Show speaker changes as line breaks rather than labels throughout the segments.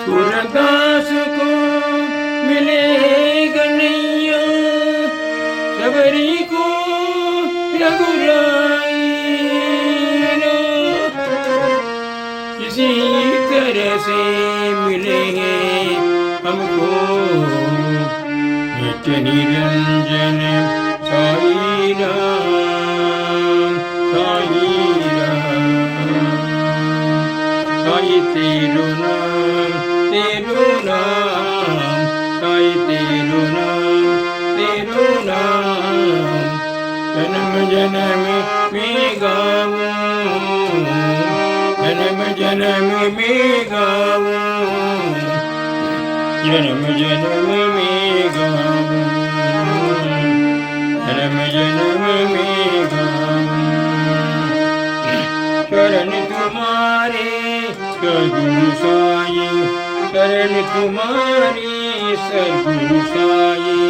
सूरदास को मिलेगा नैया, सबरी को रघुराई रा। किसी तरह से मिले हैं हमको नित्य निरंजन साई राम, साई राम। साई तेरो नाम, तेरो नाम, साई तेरो नाम, तेरो नाम। जन्म जन्म में गाऊं, जन्म जन्म में गाऊं, जन्म जन्म में गाऊं, जन्म जन्म में गाऊं। शरण तुम्हारे सद्गुरु साई, शरण तुम्हारी सद्गुरु साई।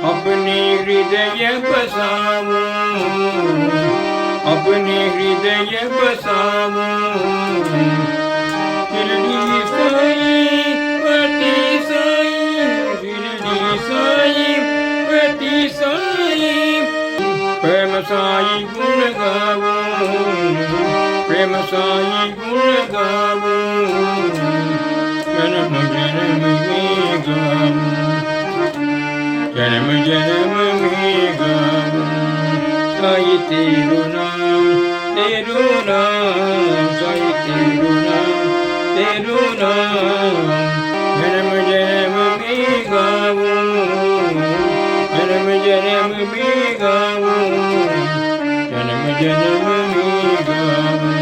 अपने हृदय बसाऊं, अपने हृदय बसाऊं। शिरडी साई पति साई, शिरडी साई पति साई। प्रेम साई गुण गाऊं, प्रेम साई गुण गाऊं। जन्म जन्म में गाऊं, जन्म जन्म में गाऊं। साई तेरो नाम, तेरो नाम, साई तेरो नाम, तेरो नाम। जन्म जन्म में गाऊं, जन्म जन्म में गाऊं, जन्म जन्म में गाऊं,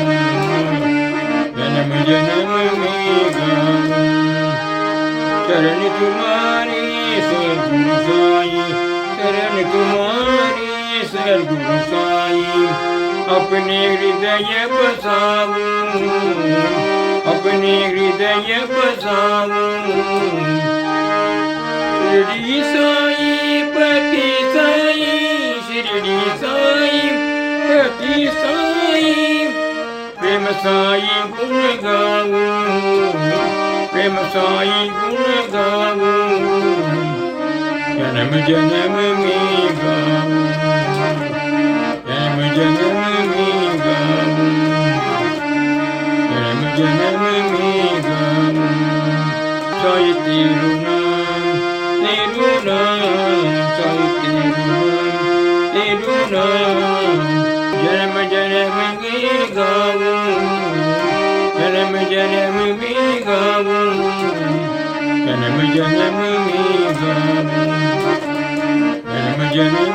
जन्म जन्म में गाऊं। शरण तुम्हारी सद्गुरु साई, शरण तुम्हारी सद्गुरु साई। अपने हृदय बसाऊं, अपने हृदय बसाऊं। शिरडी साई पति साई, शिरडी साई पति साई। प्रेम साई गुण गाऊं, प्रेम साई गुण गाऊं। जन्म जन्म में गाऊं, जन्म जन्म में गाऊं, जन्म जन्म में गाऊं। साई तेरो नाम, तेरो नाम, साई तेरो नाम, तेरो नाम। जन्म जन्म में गाऊं, जन्म जन्म में गाऊं, जन्म जन्म में गाऊं, जन्म जन्म